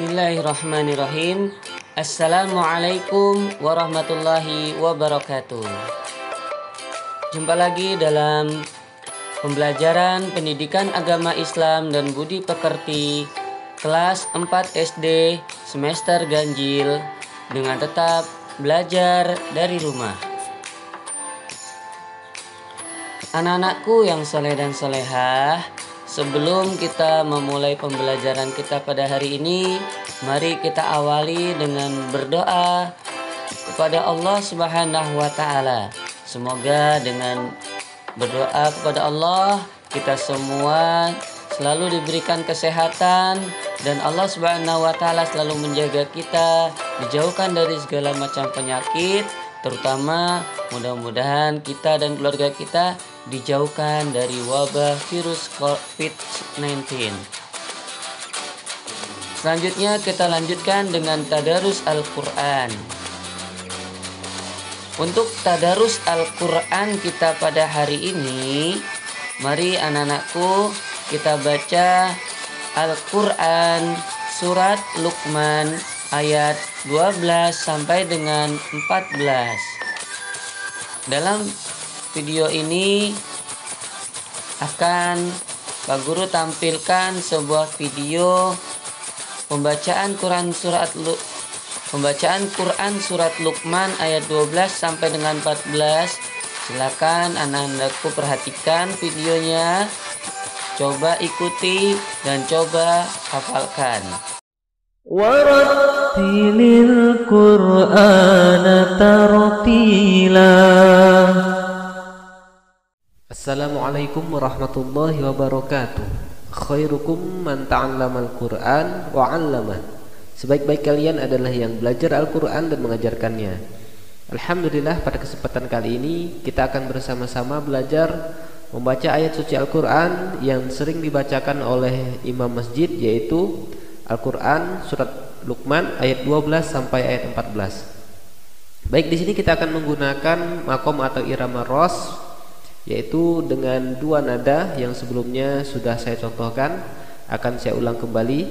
Bismillahirrahmanirrahim. Assalamualaikum warahmatullahi wabarakatuh. Jumpa lagi dalam pembelajaran pendidikan agama Islam dan budi pekerti kelas 4 SD semester ganjil dengan tetap belajar dari rumah. Anak-anakku yang soleh dan solehah, sebelum kita memulai pembelajaran kita pada hari ini, mari kita awali dengan berdoa kepada Allah Subhanahu wa Ta'ala. Semoga dengan berdoa kepada Allah, kita semua selalu diberikan kesehatan dan Allah Subhanahu wa Ta'ala selalu menjaga kita, dijauhkan dari segala macam penyakit, terutama mudah-mudahan kita dan keluarga kita dijauhkan dari wabah virus COVID-19. Selanjutnya kita lanjutkan dengan tadarus Al-Quran. Untuk tadarus Al-Quran kita pada hari ini, mari anak-anakku kita baca Al-Quran surat Luqman ayat 12 sampai dengan 14. Dalam video ini akan Pak Guru tampilkan sebuah video pembacaan Quran surat Luqman ayat 12 sampai dengan 14. Silakan anak-anakku perhatikan videonya, coba ikuti dan coba hafalkan. Warattilil Qur'ana tartila. Assalamualaikum warahmatullahi wabarakatuh. Khairukum man ta'allamal Qur'an wa 'allama. Sebaik-baik kalian adalah yang belajar Al-Qur'an dan mengajarkannya. Alhamdulillah, pada kesempatan kali ini kita akan bersama-sama belajar membaca ayat suci Al-Qur'an yang sering dibacakan oleh imam masjid, yaitu Al-Qur'an surat Luqman ayat 12 sampai ayat 14. Baik, di sini kita akan menggunakan makom atau irama ros, yaitu dengan dua nada yang sebelumnya sudah saya contohkan. Akan saya ulang kembali.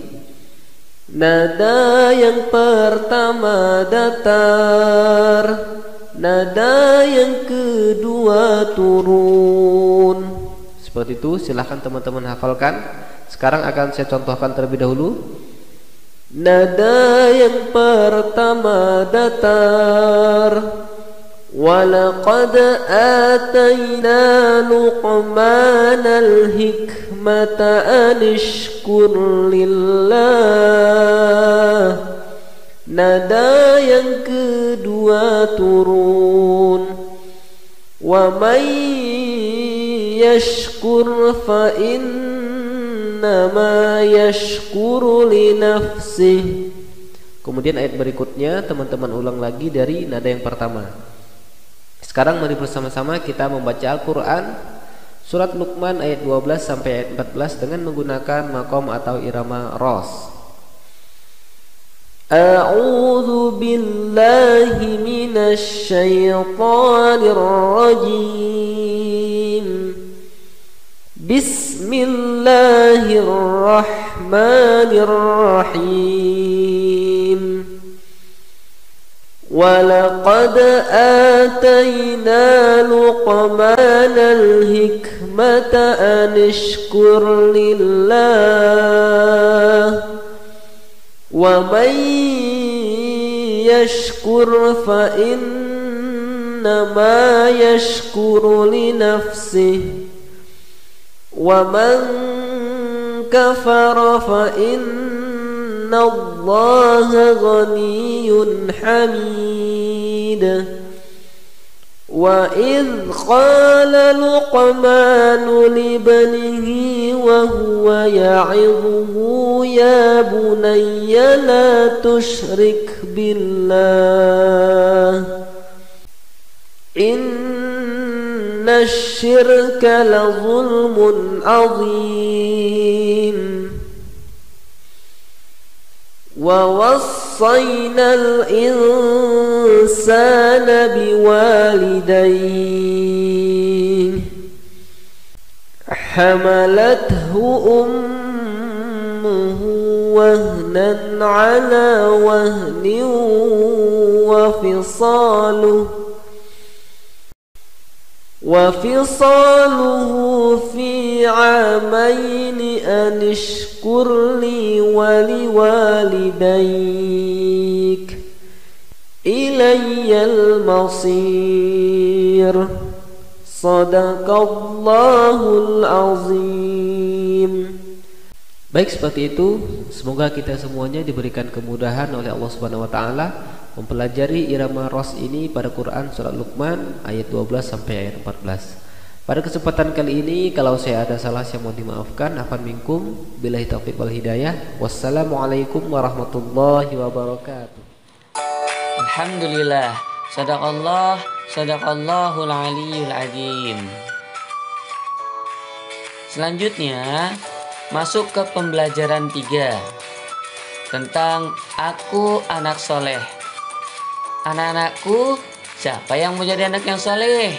Nada yang pertama datar, nada yang kedua turun. Seperti itu, silahkan teman-teman hafalkan. Sekarang akan saya contohkan terlebih dahulu. Nada yang pertama datar, وَلَقَدْ آتَيْنَا لُقْمَانَ الْحِكْمَةَ أَنِ اشْكُرْ لِلَّهِ. Nada yang kedua turun. وَمَنْ يَشْكُرْ فَإِنَّمَا يَشْكُرُ لِنَفْسِهِ. Kemudian ayat berikutnya teman-teman ulang lagi dari nada yang pertama. Sekarang mari bersama-sama kita membaca Al-Quran surat Luqman ayat 12 sampai ayat 14 dengan menggunakan makom atau irama ros. A'udzu billahi minasy syaithanir rajim. Bismillahirrahmanirrahim. وَلَقَدْ آتَيْنَا لُقْمَانَ الْحِكْمَةَ أَنِ اشْكُرْ لِلَّهِ وَمَنْ يَشْكُرْ فَإِنَّمَا يَشْكُرُ لِنَفْسِهِ وَمَنْ كَفَرَ فَإِنَّ اللَّهَ غَنِيٌّ حَمِيدٌ. وَإِذْ قَالَ لُقْمَانُ لِابْنِهِ وَهُوَ يَعِظُهُ يَا بُنَيَّ لَا تُشْرِكْ بِاللَّهِ إِنَّ الشِّرْكَ لَظُلْمٌ عَظِيمٌ. وَوَصَّيْنَا الْإِنسَانَ بِوَالِدَيْهِ حَمَلَتْهُ أُمُّهُ وهنا على وهن وفصاله في عامين أن اشكر لي ولوالديك إلي المصير صدق الله العظيم. Baik, seperti itu. Semoga kita semuanya diberikan kemudahan oleh Allah Subhanahu wa taala mempelajari irama ros ini pada Quran surat Luqman ayat 12 sampai ayat 14. Pada kesempatan kali ini, kalau saya ada salah yang mau dimaafkan. Afwan minkum, billahi taufiq wal hidayah. Wassalamualaikum warahmatullahi wabarakatuh. Alhamdulillah, sadaqallahul aliyyul azim. Selanjutnya masuk ke pembelajaran 3 tentang aku anak soleh. Anak-anakku, siapa yang mau jadi anak yang soleh?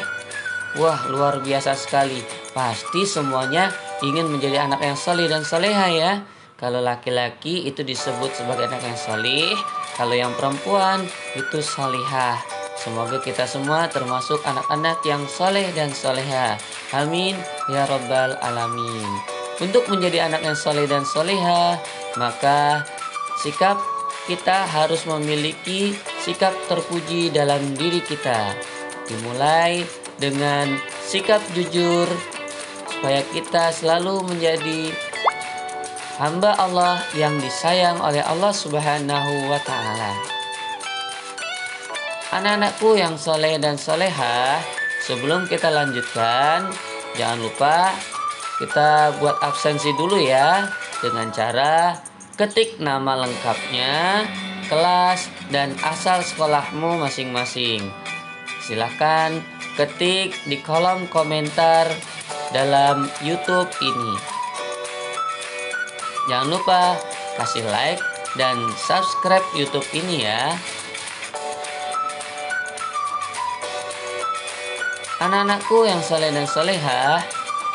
Wah, luar biasa sekali. Pasti semuanya ingin menjadi anak yang soleh dan soleha ya. Kalau laki-laki itu disebut sebagai anak yang soleh, kalau yang perempuan itu solihah. Semoga kita semua termasuk anak-anak yang soleh dan soleha. Amin ya rabbal alamin. Untuk menjadi anak yang soleh dan soleha, maka sikap kita harus memiliki sikap terpuji dalam diri kita. Dimulai dengan sikap jujur, supaya kita selalu menjadi hamba Allah yang disayang oleh Allah Subhanahu wa ta'ala. Anak-anakku yang soleh dan soleha, sebelum kita lanjutkan, jangan lupa kita buat absensi dulu ya, dengan cara ketik nama lengkapnya, kelas, dan asal sekolahmu masing-masing. Silahkan ketik di kolom komentar dalam YouTube ini. Jangan lupa kasih like dan subscribe YouTube ini ya. Anak-anakku yang soleh dan soleha,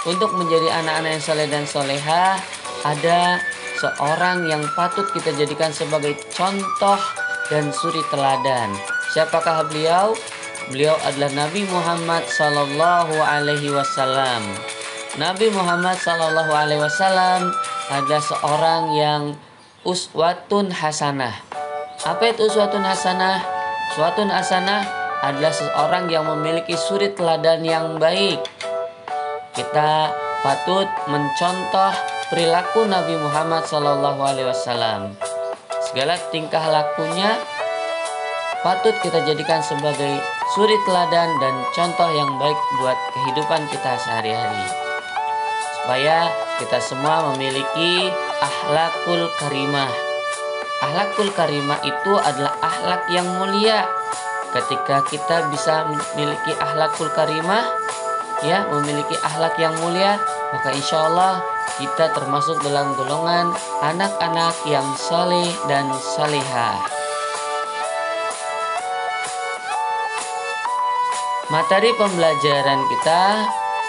untuk menjadi anak-anak yang soleh dan soleha, ada seorang yang patut kita jadikan sebagai contoh dan suri teladan. Siapakah beliau? Beliau adalah Nabi Muhammad sallallahu alaihi wasallam. Nabi Muhammad sallallahu alaihi wasallam adalah seorang yang uswatun hasanah. Apa itu uswatun hasanah? Uswatun hasanah adalah seorang yang memiliki suri teladan yang baik. Kita patut mencontoh perilaku Nabi Muhammad SAW. Segala tingkah lakunya patut kita jadikan sebagai suri teladan dan contoh yang baik buat kehidupan kita sehari-hari. Supaya kita semua memiliki akhlakul karimah. Akhlakul karimah itu adalah akhlak yang mulia. Ketika kita bisa memiliki akhlakul karimah, ya, memiliki akhlak yang mulia, maka insya Allah kita termasuk dalam golongan anak-anak yang saleh dan salihah. Materi pembelajaran kita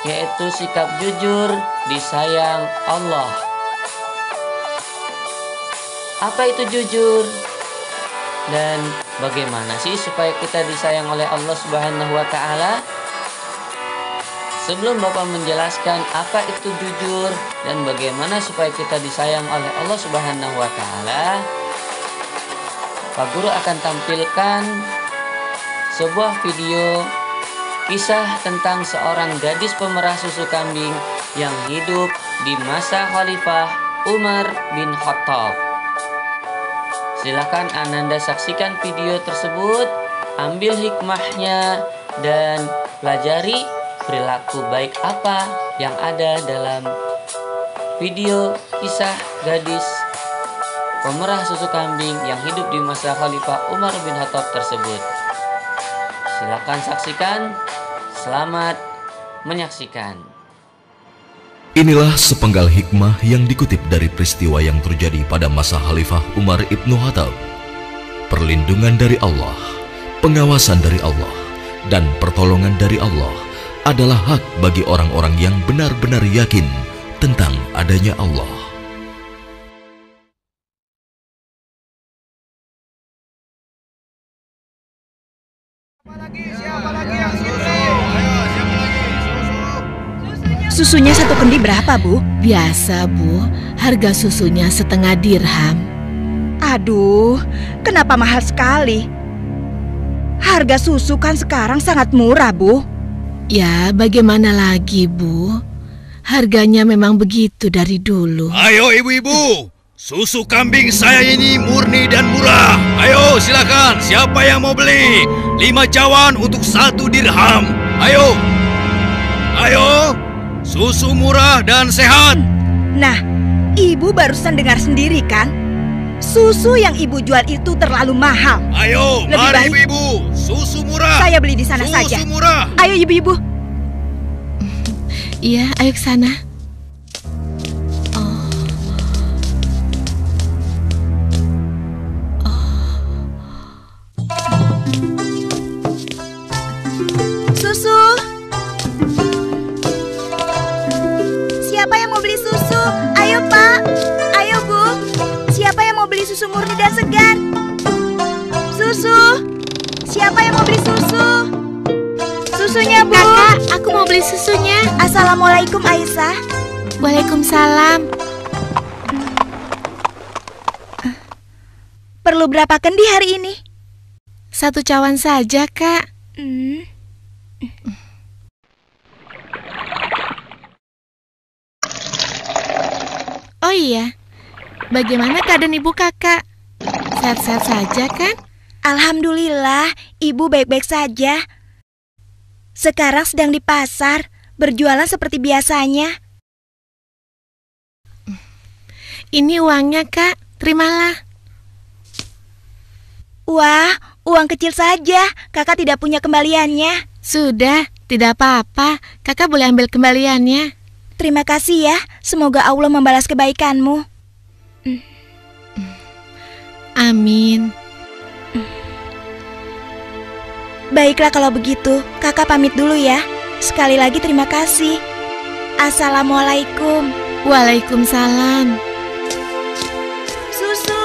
yaitu sikap jujur disayang Allah. Apa itu jujur? Dan bagaimana sih supaya kita disayang oleh Allah Subhanahu wa ta'ala? Sebelum Bapak menjelaskan apa itu jujur dan bagaimana supaya kita disayang oleh Allah Subhanahu wa ta'ala, Pak Guru akan tampilkan sebuah video kisah tentang seorang gadis pemerah susu kambing yang hidup di masa Khalifah Umar bin Khattab. Silakan Ananda saksikan video tersebut, ambil hikmahnya dan pelajari perilaku baik apa yang ada dalam video kisah gadis pemerah susu kambing yang hidup di masa Khalifah Umar bin Khattab tersebut. Silakan saksikan. Selamat menyaksikan. Inilah sepenggal hikmah yang dikutip dari peristiwa yang terjadi pada masa Khalifah Umar ibnu Khattab. Perlindungan dari Allah, pengawasan dari Allah, dan pertolongan dari Allah adalah hak bagi orang-orang yang benar-benar yakin tentang adanya Allah. Susunya 1 kendi berapa, Bu? Biasa, Bu. Harga susunya 1/2 dirham. Aduh, kenapa mahal sekali? Harga susu kan sekarang sangat murah, Bu. Ya, bagaimana lagi, Bu? Harganya memang begitu dari dulu. Ayo ibu-ibu, susu kambing saya ini murni dan murah. Ayo silakan, siapa yang mau beli? 5 cawan untuk 1 dirham. Ayo, ayo, susu murah dan sehat. Nah, Ibu barusan dengar sendiri kan? Susu yang Ibu jual itu terlalu mahal. Ayo, Lebih mari baik ibu-ibu, susu murah. saya beli di sana Susu saja. murah. Ayo Ibu-ibu. Iya, ayo ke sana. Susu. Siapa yang mau beli susu? Ayo Pak. Ayo Bu. Siapa yang mau beli susu murni dan segar? Susu. Siapa yang mau beli susu? Susunya Bu. Kakak, aku mau beli susunya. Assalamualaikum Aisyah. Waalaikumsalam. Perlu berapa kendi hari ini? 1 cawan saja, Kak. Oh iya, bagaimana keadaan ibu kakak? Sehat-sehat saja kan? Alhamdulillah, Ibu baik-baik saja. Sekarang sedang di pasar, berjualan seperti biasanya. Ini uangnya, Kak. Terimalah. Wah, uang kecil saja. Kakak tidak punya kembaliannya. Sudah, tidak apa-apa. Kakak boleh ambil kembaliannya. Terima kasih ya. Semoga Allah membalas kebaikanmu. Amin. Baiklah kalau begitu, kakak pamit dulu ya. Sekali lagi terima kasih. Assalamualaikum. Waalaikumsalam. Susu.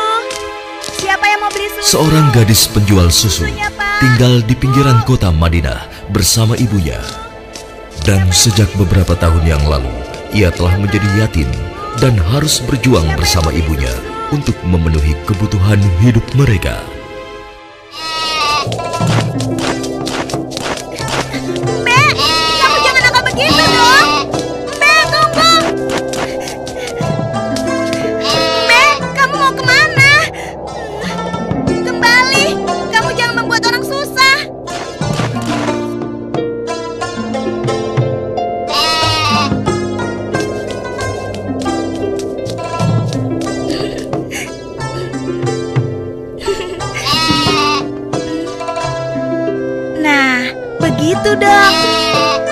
Siapa yang mau beli susu? Seorang gadis penjual susu Susunya, Pak. tinggal di pinggiran kota Madinah bersama ibunya. Dan sejak beberapa tahun yang lalu, ia telah menjadi yatim dan harus berjuang bersama ibunya untuk memenuhi kebutuhan hidup mereka. Mbak, kamu jangan nakal begitu dong. Mbak, tunggu. Mbak, kamu mau kemana? Kembali, kamu jangan membuat orang susah. Nah, begitu dong.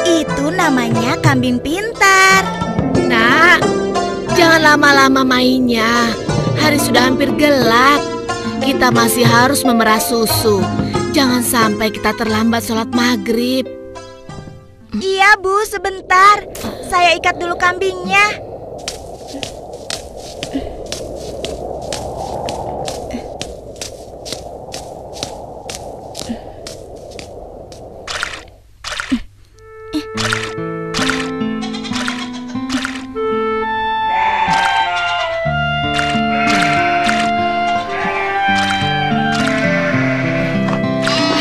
Itu namanya kambing pintar. Nak, jangan lama-lama mainnya. Hari sudah hampir gelap. Kita masih harus memerah susu. Jangan sampai kita terlambat sholat maghrib. Iya Bu, sebentar. Saya ikat dulu kambingnya.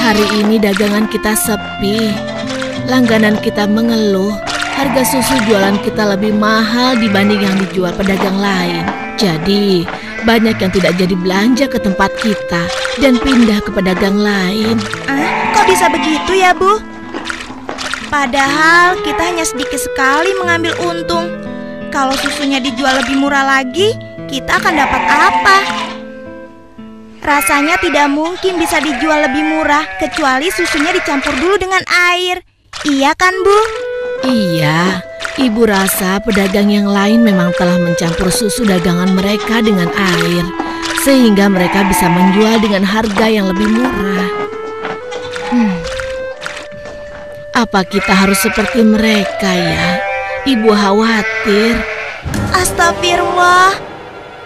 Hari ini dagangan kita sepi. Langganan kita mengeluh. Harga susu jualan kita lebih mahal dibanding yang dijual pedagang lain. Jadi, banyak yang tidak jadi belanja ke tempat kita dan pindah ke pedagang lain. Kok bisa begitu ya Bu? Padahal kita hanya sedikit sekali mengambil untung. Kalau susunya dijual lebih murah lagi, kita akan dapat apa? Rasanya tidak mungkin bisa dijual lebih murah kecuali susunya dicampur dulu dengan air. Iya kan Bu? Iya, ibu rasa pedagang yang lain memang telah mencampur susu dagangan mereka dengan air, sehingga mereka bisa menjual dengan harga yang lebih murah. Apa kita harus seperti mereka ya? Ibu khawatir. Astagfirullah.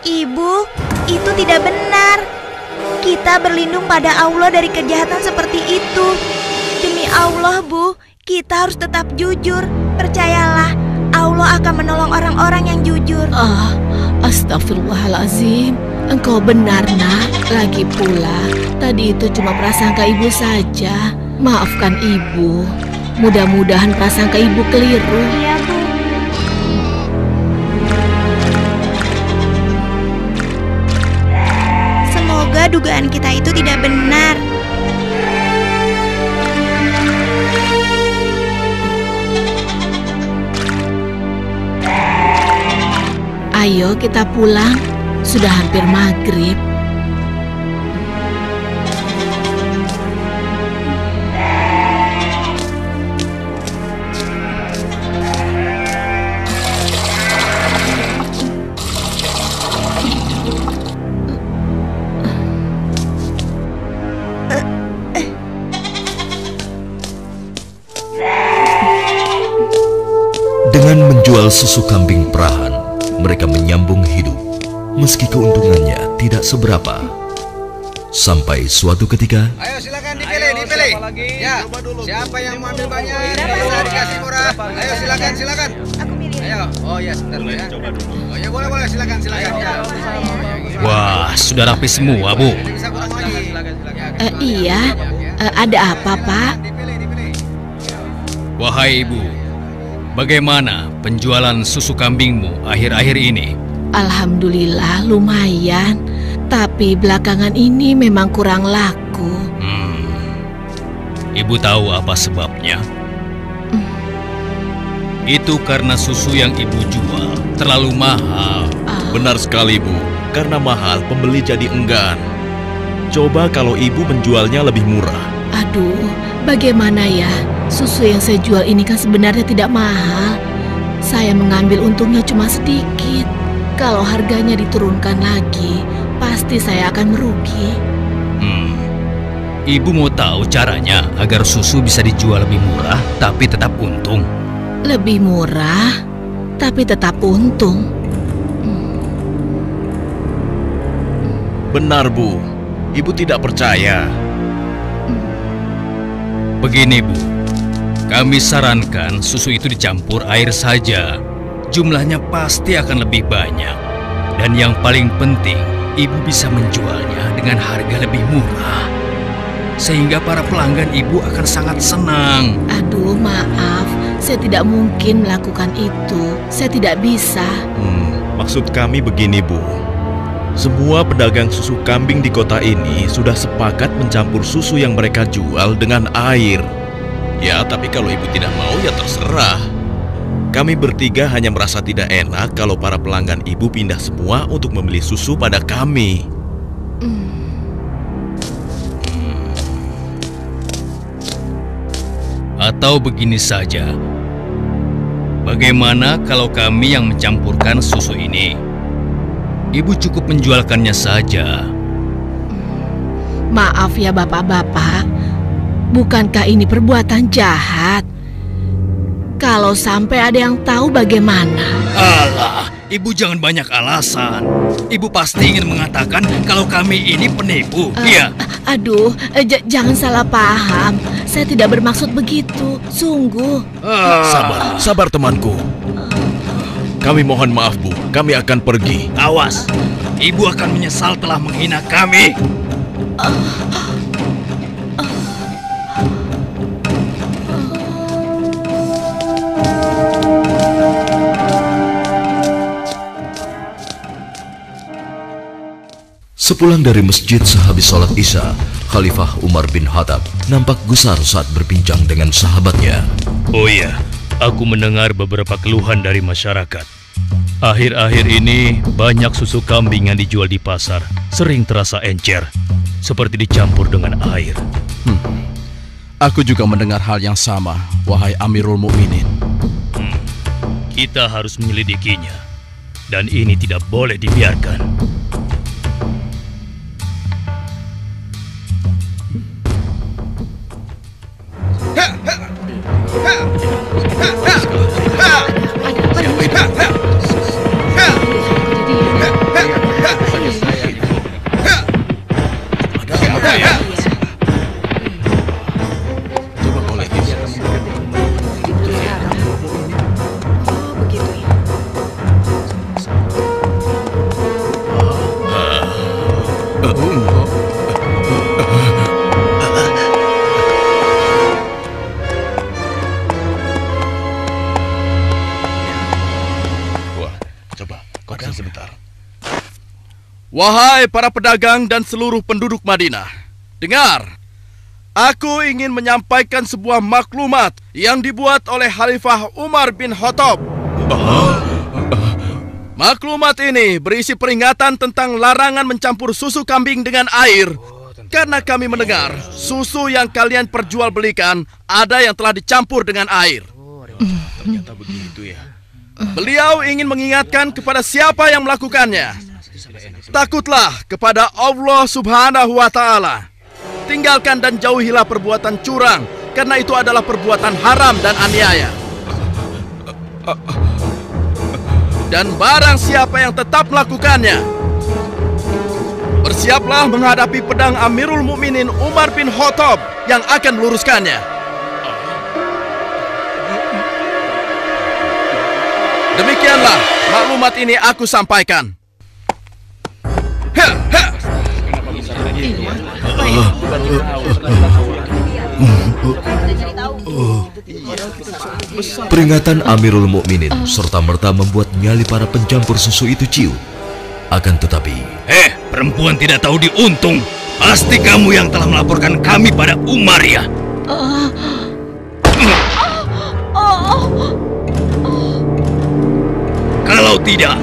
Ibu, itu tidak benar. Kita berlindung pada Allah dari kejahatan seperti itu. Demi Allah Bu, kita harus tetap jujur. Percayalah, Allah Allah akan menolong orang-orang yang jujur. Astagfirullahalazim. Engkau benar, Nak. Lagi pula, tadi itu cuma prasangka ibu saja. Maafkan ibu. Mudah-mudahan prasangka ibu keliru. Iya, Bu. Semoga dugaan kita itu tidak benar. Ayo kita pulang. Sudah hampir maghrib. Dengan menjual susu kambing perahan, mereka menyambung hidup, meski keuntungannya tidak seberapa. Sampai suatu ketika, Ayo silakan dipilih. Ya, siapa yang mau ambil banyak, bisa dikasih murah. Ayo silakan. Aku milih. Ayo, oh ya sebentar ya. Oh ya boleh, silakan ya. Wah, sudah rapi semua, Bu. Bisa kurang lagi. Iya, ada apa, Pak? Dipilih. Wahai Ibu, bagaimana penjualan susu kambingmu akhir-akhir ini? Alhamdulillah lumayan, tapi belakangan ini memang kurang laku. Ibu tahu apa sebabnya? Itu karena susu yang ibu jual terlalu mahal. Benar sekali, Bu. Karena mahal, pembeli jadi enggan. Coba kalau ibu menjualnya lebih murah. Aduh, bagaimana ya? Susu yang saya jual ini kan sebenarnya tidak mahal. Saya mengambil untungnya cuma sedikit. Kalau harganya diturunkan lagi, pasti saya akan merugi. Ibu mau tahu caranya agar susu bisa dijual lebih murah tapi tetap untung? Lebih murah, tapi tetap untung. Benar, Bu. Ibu tidak percaya. Begini, Bu. Kami sarankan susu itu dicampur air saja. Jumlahnya pasti akan lebih banyak. Dan yang paling penting, ibu bisa menjualnya dengan harga lebih murah. Sehingga para pelanggan ibu akan sangat senang. Aduh, maaf. Saya tidak mungkin melakukan itu. Saya tidak bisa. Maksud kami begini, Bu. Semua pedagang susu kambing di kota ini sudah sepakat mencampur susu yang mereka jual dengan air. Ya, tapi kalau ibu tidak mau ya terserah. Kami bertiga hanya merasa tidak enak kalau para pelanggan ibu pindah semua untuk membeli susu pada kami. Atau begini saja. Bagaimana kalau kami yang mencampurkan susu ini? Ibu cukup menjualkannya saja. Maaf ya bapak-bapak. Bukankah ini perbuatan jahat? Kalau sampai ada yang tahu bagaimana? Alah, ibu jangan banyak alasan. Ibu pasti ingin mengatakan kalau kami ini penipu, iya? Aduh, jangan salah paham. Saya tidak bermaksud begitu, sungguh. Sabar temanku. Kami mohon maaf, Bu. Kami akan pergi. Awas, ibu akan menyesal telah menghina kami. Sepulang dari masjid sehabis sholat Isya, Khalifah Umar bin Khattab nampak gusar saat berbincang dengan sahabatnya. Oh iya, aku mendengar beberapa keluhan dari masyarakat. Akhir-akhir ini banyak susu kambing yang dijual di pasar sering terasa encer, seperti dicampur dengan air. Aku juga mendengar hal yang sama, wahai Amirul Mukminin. Kita harus menyelidikinya, dan ini tidak boleh dibiarkan. Begitu Wahai para pedagang dan seluruh penduduk Madinah, dengar. Aku ingin menyampaikan sebuah maklumat yang dibuat oleh Khalifah Umar bin Khattab. Maklumat ini berisi peringatan tentang larangan mencampur susu kambing dengan air. Karena kami mendengar susu yang kalian perjualbelikan ada yang telah dicampur dengan air. Ternyata begitu ya. Beliau ingin mengingatkan kepada siapa yang melakukannya. Takutlah kepada Allah Subhanahu wa Ta'ala. Tinggalkan dan jauhilah perbuatan curang, karena itu adalah perbuatan haram dan aniaya. Dan barang siapa yang tetap melakukannya, bersiaplah menghadapi pedang Amirul Mukminin Umar bin Khattab yang akan meluruskannya. Demikianlah maklumat ini aku sampaikan. Peringatan Amirul Mukminin serta-merta membuat nyali para pencampur susu itu ciut. Akan tetapi, perempuan tidak tahu diuntung. Pasti kamu yang telah melaporkan kami pada Umar ya? Kalau tidak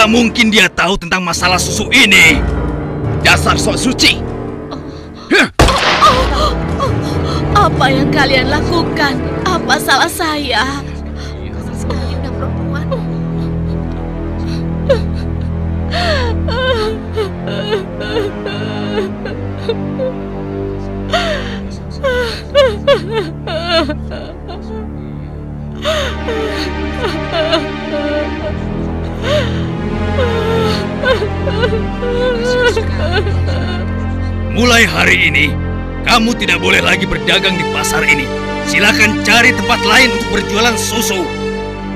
mungkin dia tahu tentang masalah susu ini. Dasar sok suci. Apa yang kalian lakukan? Apa salah saya? Sekali udah perempuan. Mulai hari ini, kamu tidak boleh lagi berdagang di pasar ini. Silakan cari tempat lain untuk berjualan susu.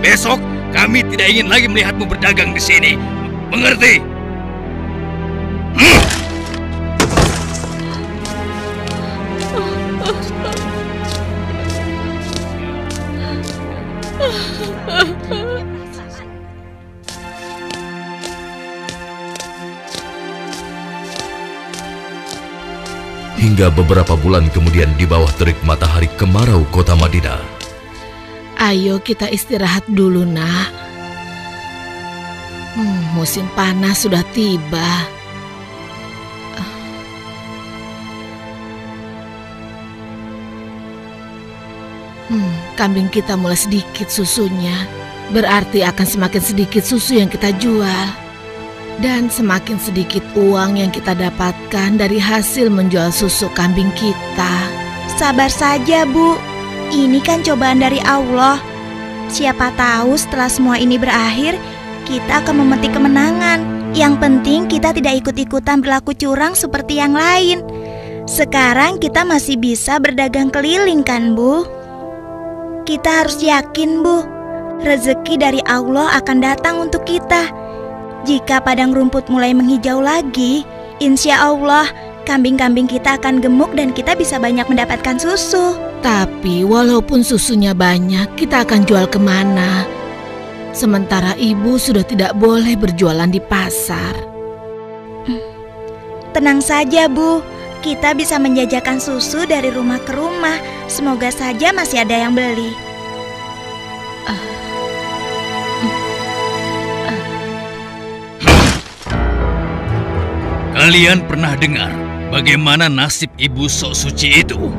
Besok kami tidak ingin lagi melihatmu berdagang di sini. Mengerti? hingga beberapa bulan kemudian di bawah terik matahari kemarau kota Madinah. Ayo kita istirahat dulu, nak. Musim panas sudah tiba. Kambing kita mulai sedikit susunya. Berarti akan semakin sedikit susu yang kita jual. Dan semakin sedikit uang yang kita dapatkan dari hasil menjual susu kambing kita. Sabar saja, Bu. Ini kan cobaan dari Allah. Siapa tahu setelah semua ini berakhir, kita akan memetik kemenangan. Yang penting kita tidak ikut-ikutan berlaku curang seperti yang lain. Sekarang kita masih bisa berdagang keliling kan, Bu? Kita harus yakin, Bu. Rezeki dari Allah akan datang untuk kita. Jika padang rumput mulai menghijau lagi, insya Allah kambing-kambing kita akan gemuk dan kita bisa banyak mendapatkan susu. Tapi walaupun susunya banyak, kita akan jual kemana? Sementara ibu sudah tidak boleh berjualan di pasar. Tenang saja, Bu. Kita bisa menjajakan susu dari rumah ke rumah. Semoga saja masih ada yang beli. Kalian pernah dengar bagaimana nasib ibu sok suci itu?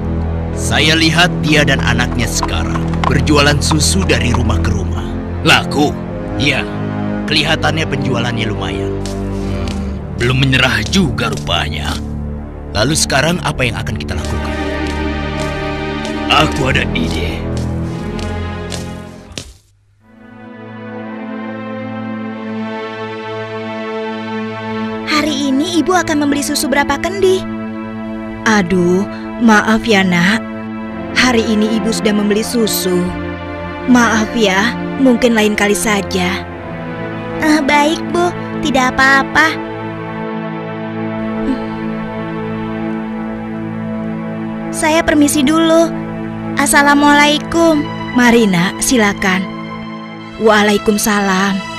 Saya lihat dia dan anaknya sekarang berjualan susu dari rumah ke rumah. Laku? Iya, kelihatannya penjualannya lumayan. Belum menyerah juga rupanya. Lalu sekarang apa yang akan kita lakukan? Aku ada ide. Hari ini ibu akan membeli susu berapa kendi? Aduh, maaf ya nak. Hari ini ibu sudah membeli susu. Maaf ya, mungkin lain kali saja. Baik, Bu, tidak apa-apa. Saya permisi dulu. Assalamualaikum. Mari nak, silakan. Waalaikumsalam.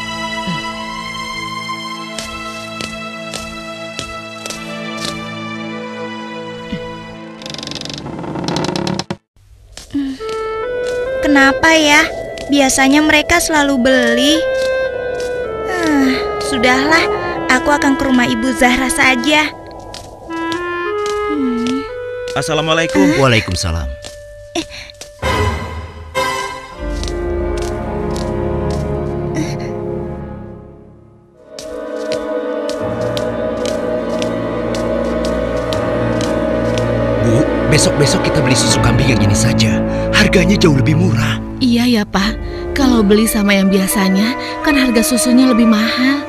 Kenapa ya? Biasanya mereka selalu beli. Sudahlah, aku akan ke rumah Ibu Zahra saja. Assalamualaikum. Waalaikumsalam. Bu, besok-besok kita beli susu kambing yang ini saja. Harganya jauh lebih murah. Iya ya Pak, kalau beli sama yang biasanya kan harga susunya lebih mahal.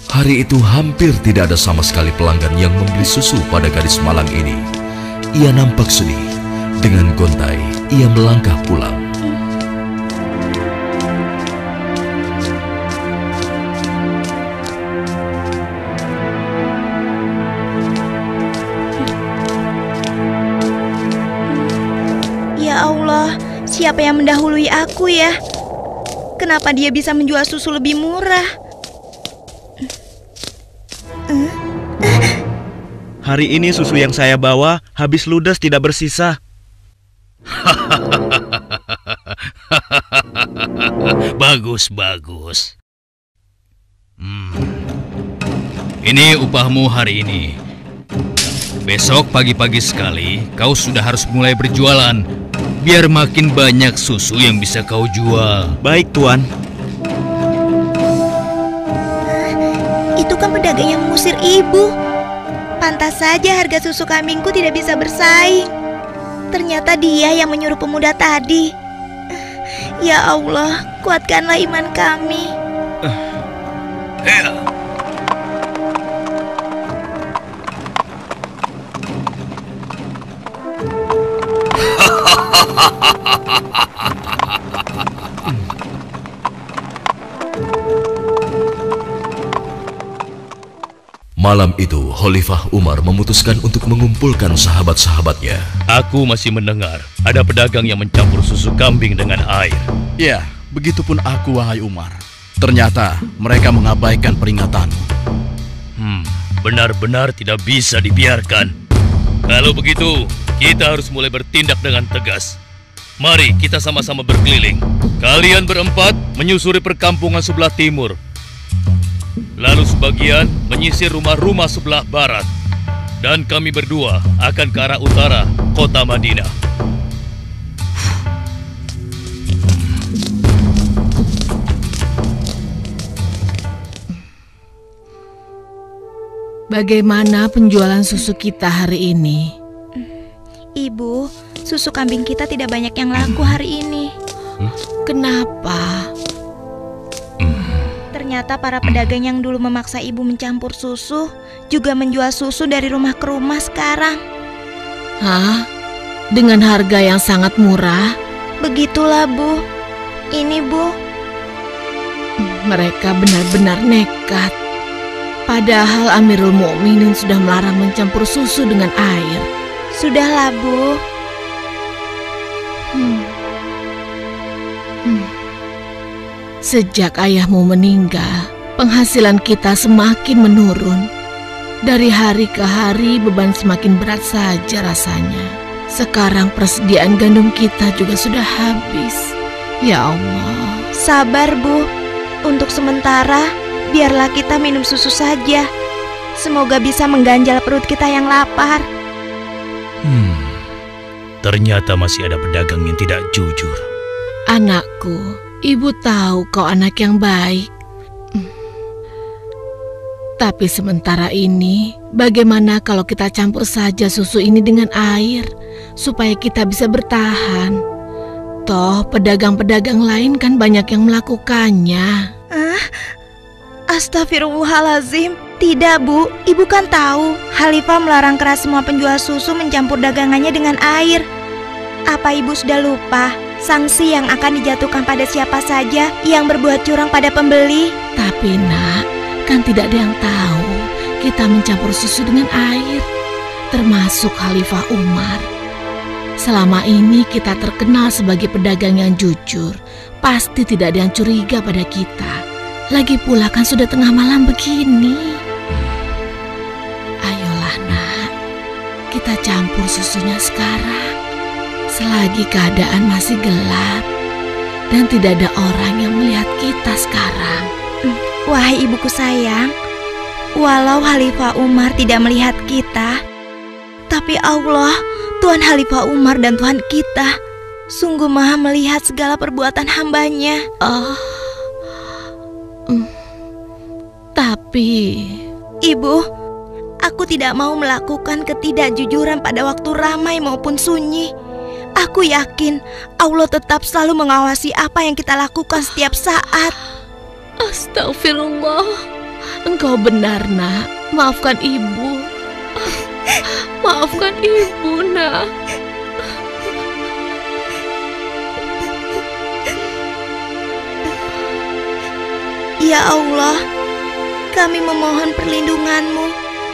Hari itu hampir tidak ada sama sekali pelanggan yang membeli susu pada gadis malang ini. Ia nampak sedih. Dengan gontai, ia melangkah pulang. Ya Allah, siapa yang mendahului aku ya? Kenapa dia bisa menjual susu lebih murah? Hari ini susu yang saya bawa habis ludes, tidak bersisa. Bagus, bagus. Ini upahmu hari ini. Besok pagi-pagi sekali kau sudah harus mulai berjualan, biar makin banyak susu yang bisa kau jual. Baik, Tuan. Itu kan pedagang yang mengusir ibu. Pantas saja harga susu kambingku tidak bisa bersaing. Ternyata dia yang menyuruh pemuda tadi. Ya Allah, kuatkanlah iman kami. Malam itu, Khalifah Umar memutuskan untuk mengumpulkan sahabat-sahabatnya. Aku masih mendengar ada pedagang yang mencampur susu kambing dengan air. Ya, begitupun aku, wahai Umar. Ternyata mereka mengabaikan peringatanmu. Benar-benar tidak bisa dibiarkan. Kalau begitu, kita harus mulai bertindak dengan tegas. Mari kita sama-sama berkeliling. Kalian berempat menyusuri perkampungan sebelah timur. Lalu sebagian menyisir rumah-rumah sebelah barat. Dan kami berdua akan ke arah utara, kota Madinah. Bagaimana penjualan susu kita hari ini? Ibu, susu kambing kita tidak banyak yang laku hari ini. Kenapa? Ternyata para pedagang yang dulu memaksa ibu mencampur susu juga menjual susu dari rumah ke rumah sekarang. Hah? Dengan harga yang sangat murah? Begitulah, Bu. Ini, Bu. Mereka benar-benar nekat. Padahal Amirul Mukminin sudah melarang mencampur susu dengan air. Sudahlah, Bu. Sejak ayahmu meninggal, penghasilan kita semakin menurun. Dari hari ke hari beban semakin berat saja rasanya. Sekarang persediaan gandum kita juga sudah habis. Ya Allah. Sabar, Bu. Untuk sementara, biarlah kita minum susu saja. Semoga bisa mengganjal perut kita yang lapar. Ternyata masih ada pedagang yang tidak jujur. Anakku, ibu tahu kau anak yang baik. Tapi sementara ini, bagaimana kalau kita campur saja susu ini dengan air, supaya kita bisa bertahan? Toh, pedagang-pedagang lain kan banyak yang melakukannya. Astagfirullahalazim. Tidak, Bu. Ibu kan tahu, Khalifah melarang keras semua penjual susu mencampur dagangannya dengan air. Apa Ibu sudah lupa sanksi yang akan dijatuhkan pada siapa saja yang berbuat curang pada pembeli? Tapi nak, kan tidak ada yang tahu kita mencampur susu dengan air, termasuk Khalifah Umar. Selama ini kita terkenal sebagai pedagang yang jujur, pasti tidak ada yang curiga pada kita. Lagi pula kan sudah tengah malam begini. Ayolah nak, kita campur susunya sekarang. Selagi keadaan masih gelap dan tidak ada orang yang melihat kita sekarang. Wahai ibuku sayang, walau Khalifah Umar tidak melihat kita, tapi Allah, Tuhan Khalifah Umar dan Tuhan kita, sungguh maha melihat segala perbuatan hambanya. Tapi Ibu, aku tidak mau melakukan ketidakjujuran pada waktu ramai maupun sunyi. Aku yakin Allah tetap selalu mengawasi apa yang kita lakukan setiap saat. Astagfirullah, engkau benar nak. Maafkan ibu. Maafkan ibu nak. Ya Allah, kami memohon perlindungan-Mu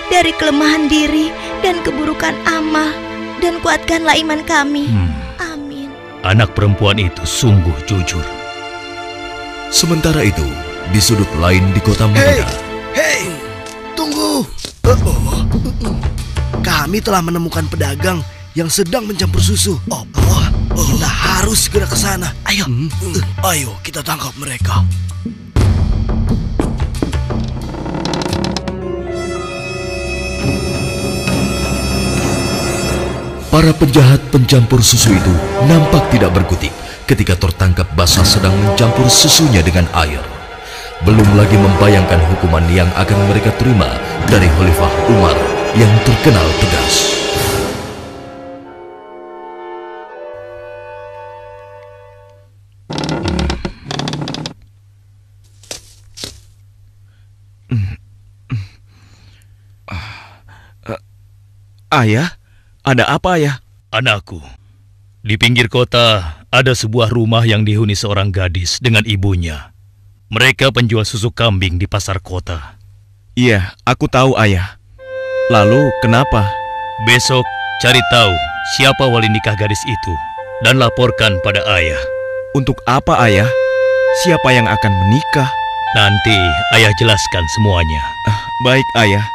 dari kelemahan diri dan keburukan amal, dan kuatkanlah iman kami. Amin. Anak perempuan itu sungguh jujur. Sementara itu, di sudut lain di kota Madinah. Hei, tunggu. Kami telah menemukan pedagang yang sedang mencampur susu. Kita harus segera ke sana. Ayo, ayo kita tangkap mereka. Para penjahat pencampur susu itu nampak tidak berkutik ketika tertangkap basah sedang mencampur susunya dengan air. Belum lagi membayangkan hukuman yang akan mereka terima dari Khalifah Umar yang terkenal tegas. Ayah? Ada apa ya? Anakku, di pinggir kota ada sebuah rumah yang dihuni seorang gadis dengan ibunya. Mereka penjual susu kambing di pasar kota. Iya, aku tahu ayah. Lalu kenapa? Besok cari tahu siapa wali nikah gadis itu dan laporkan pada ayah. Untuk apa ayah? Siapa yang akan menikah? Nanti ayah jelaskan semuanya. Baik ayah.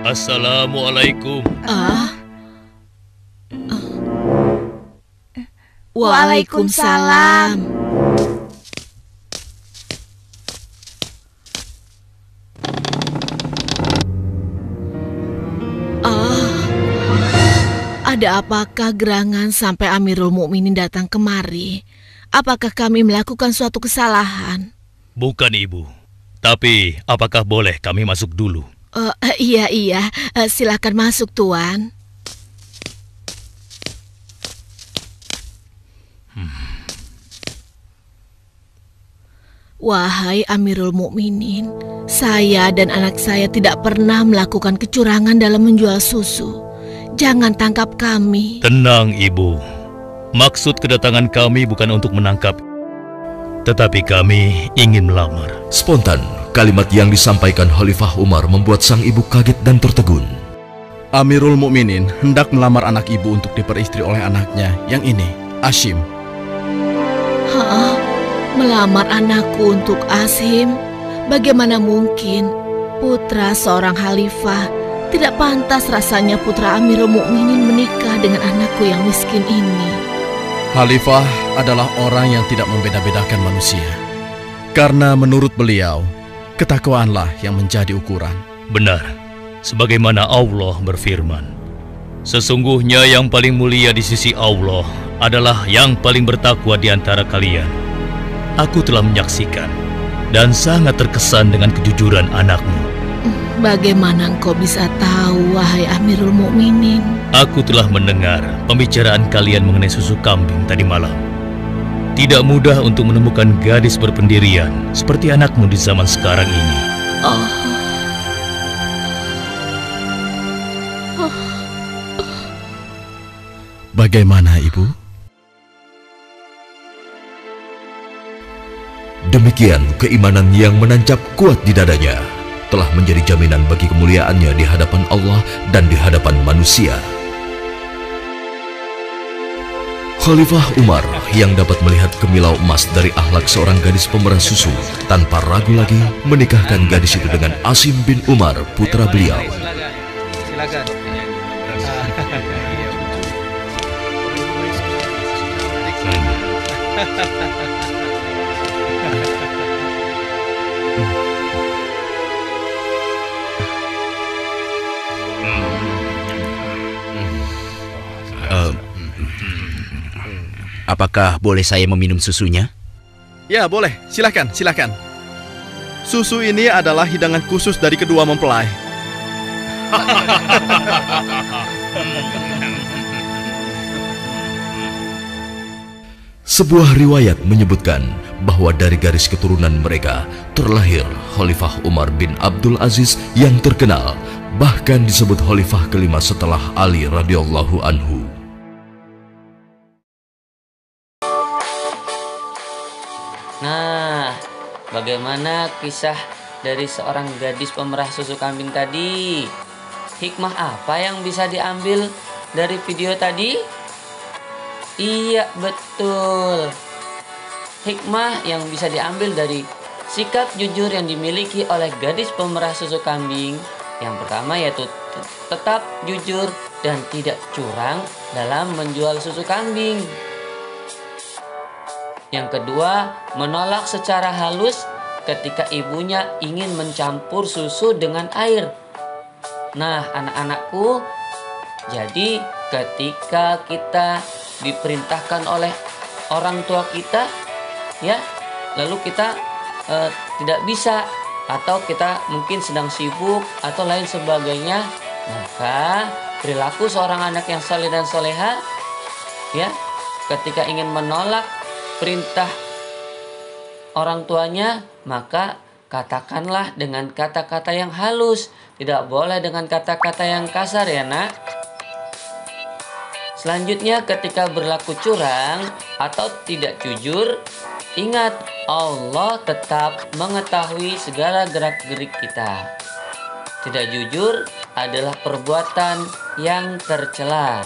Assalamualaikum. Waalaikumsalam. Ada apakah gerangan sampai Amirul Mukminin datang kemari? Apakah kami melakukan suatu kesalahan? Bukan ibu. Tapi apakah boleh kami masuk dulu? Iya, silakan masuk tuan. Wahai Amirul Mukminin, saya dan anak saya tidak pernah melakukan kecurangan dalam menjual susu. Jangan tangkap kami. Tenang ibu. Maksud kedatangan kami bukan untuk menangkap, tetapi kami ingin melamar. Spontan, kalimat yang disampaikan Khalifah Umar membuat sang ibu kaget dan tertegun. Amirul Mukminin hendak melamar anak ibu untuk diperistri oleh anaknya yang ini, Ashim. Melamar anakku untuk Ashim? Bagaimana mungkin? Putra seorang khalifah. Tidak pantas rasanya putra Amirul Mukminin menikah dengan anakku yang miskin ini. Khalifah adalah orang yang tidak membeda-bedakan manusia. Karena menurut beliau, ketakwaanlah yang menjadi ukuran. Benar, sebagaimana Allah berfirman, sesungguhnya yang paling mulia di sisi Allah adalah yang paling bertakwa di antara kalian. Aku telah menyaksikan dan sangat terkesan dengan kejujuran anakmu. Bagaimana engkau bisa tahu, wahai Amirul Mukminin? Aku telah mendengar pembicaraan kalian mengenai susu kambing tadi malam. Tidak mudah untuk menemukan gadis berpendirian seperti anakmu di zaman sekarang ini. Bagaimana, Ibu? Demikian keimanan yang menancap kuat di dadanya. telah menjadi jaminan bagi kemuliaannya di hadapan Allah dan di hadapan manusia. Khalifah Umar yang dapat melihat kemilau emas dari akhlak seorang gadis pemeras susu tanpa ragu lagi menikahkan gadis itu dengan Asim bin Umar, putra beliau. Silakan. Apakah boleh saya meminum susunya? Ya, boleh. Silakan, silakan. Susu ini adalah hidangan khusus dari kedua mempelai. Sebuah riwayat menyebutkan bahwa dari garis keturunan mereka terlahir Khalifah Umar bin Abdul Aziz yang terkenal, bahkan disebut khalifah kelima setelah Ali radhiyallahu anhu. Nah, bagaimana kisah dari seorang gadis pemerah susu kambing tadi? Hikmah apa yang bisa diambil dari video tadi? Iya, betul. Hikmah yang bisa diambil dari sikap jujur yang dimiliki oleh gadis pemerah susu kambing. Yang pertama yaitu tetap jujur dan tidak curang dalam menjual susu kambing. Yang kedua, menolak secara halus ketika ibunya ingin mencampur susu dengan air. Nah, anak-anakku, jadi ketika kita diperintahkan oleh orang tua kita, ya, lalu kita tidak bisa, atau kita mungkin sedang sibuk atau lain sebagainya, maka perilaku seorang anak yang saleh dan soleha, ya, ketika ingin menolak perintah orang tuanya, maka katakanlah dengan kata-kata yang halus, tidak boleh dengan kata-kata yang kasar, ya nak. Selanjutnya, ketika berlaku curang atau tidak jujur, ingat Allah tetap mengetahui segala gerak-gerik kita. Tidak jujur adalah perbuatan yang tercela.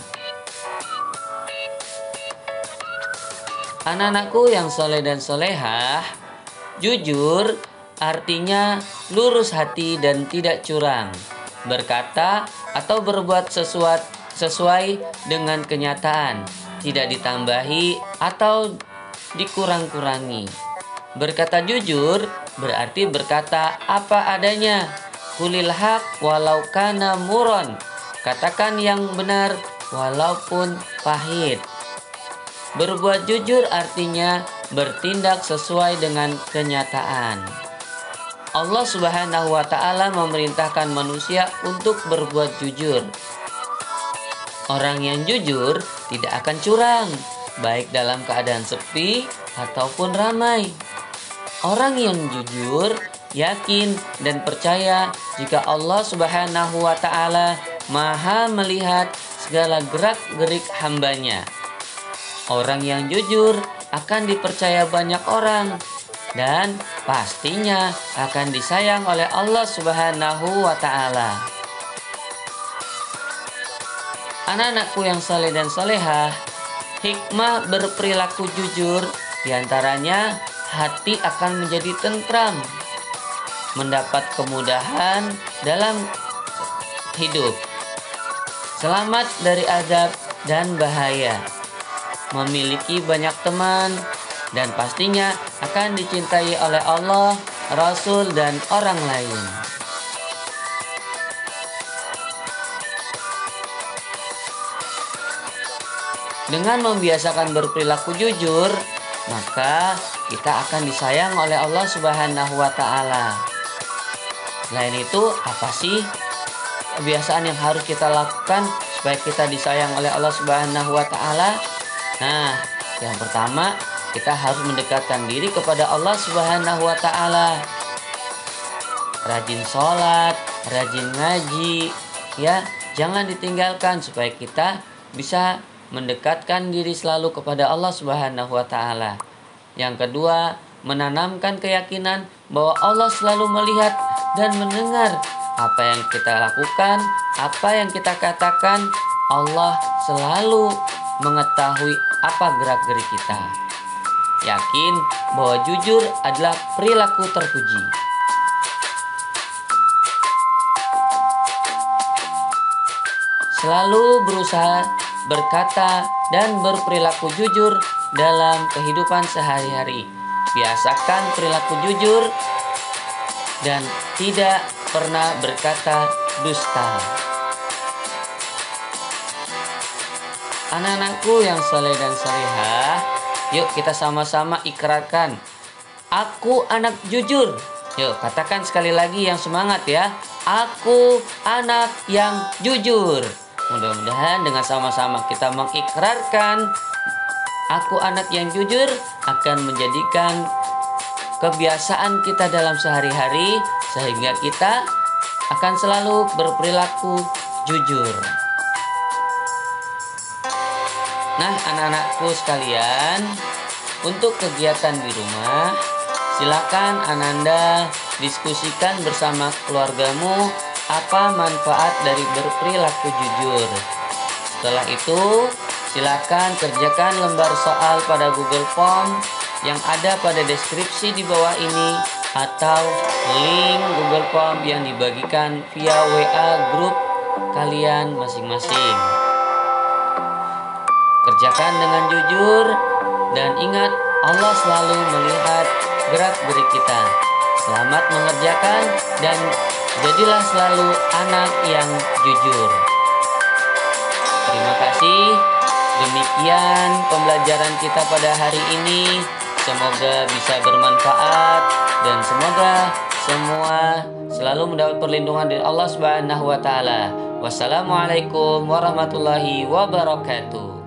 Anak-anakku yang soleh dan solehah, jujur artinya lurus hati dan tidak curang, berkata atau berbuat sesuai dengan kenyataan, tidak ditambahi atau dikurang-kurangi. Berkata jujur berarti berkata apa adanya. Qulil haq walau kana muron, katakan yang benar walaupun pahit. Berbuat jujur artinya bertindak sesuai dengan kenyataan. Allah Subhanahu wa Ta'ala memerintahkan manusia untuk berbuat jujur. Orang yang jujur tidak akan curang, baik dalam keadaan sepi ataupun ramai. Orang yang jujur yakin dan percaya jika Allah Subhanahu wa Ta'ala Maha melihat segala gerak-gerik hambanya. Orang yang jujur akan dipercaya banyak orang dan pastinya akan disayang oleh Allah Subhanahu wa Ta'ala. Anak-anakku yang saleh dan salehah, hikmah berperilaku jujur diantaranya hati akan menjadi tentram, mendapat kemudahan dalam hidup, selamat dari azab dan bahaya, memiliki banyak teman, dan pastinya akan dicintai oleh Allah, Rasul, dan orang lain. Dengan membiasakan berperilaku jujur, maka kita akan disayang oleh Allah Subhanahu wa Ta'ala. Selain itu, apa sih kebiasaan yang harus kita lakukan supaya kita disayang oleh Allah Subhanahu wa Ta'ala? Nah, yang pertama, kita harus mendekatkan diri kepada Allah Subhanahu wa Ta'ala. Rajin sholat, rajin ngaji, ya, jangan ditinggalkan supaya kita bisa mendekatkan diri selalu kepada Allah Subhanahu wa Ta'ala. Yang kedua, menanamkan keyakinan bahwa Allah selalu melihat dan mendengar apa yang kita lakukan, apa yang kita katakan. Allah selalu mengetahui apa gerak-gerik kita. Yakin bahwa jujur adalah perilaku terpuji. Selalu berusaha berkata dan berperilaku jujur dalam kehidupan sehari-hari. Biasakan perilaku jujur dan tidak pernah berkata dusta. Anak-anakku yang saleh dan salehah, yuk kita sama-sama ikrarkan. Aku anak jujur. Yuk katakan sekali lagi yang semangat ya. Aku anak yang jujur. Mudah-mudahan dengan sama-sama kita mengikrarkan aku anak yang jujur akan menjadikan kebiasaan kita dalam sehari-hari, sehingga kita akan selalu berperilaku jujur. Nah, anak-anakku sekalian, untuk kegiatan di rumah, silakan Ananda diskusikan bersama keluargamu apa manfaat dari berperilaku jujur. Setelah itu, silakan kerjakan lembar soal pada Google Form yang ada pada deskripsi di bawah ini atau link Google Form yang dibagikan via WA grup kalian masing-masing. Kerjakan dengan jujur dan ingat, Allah selalu melihat gerak-gerik kita. Selamat mengerjakan dan jadilah selalu anak yang jujur. Terima kasih. Demikian pembelajaran kita pada hari ini. Semoga bisa bermanfaat dan semoga semua selalu mendapat perlindungan dari Allah Subhanahu wa taala. Wassalamualaikum warahmatullahi wabarakatuh.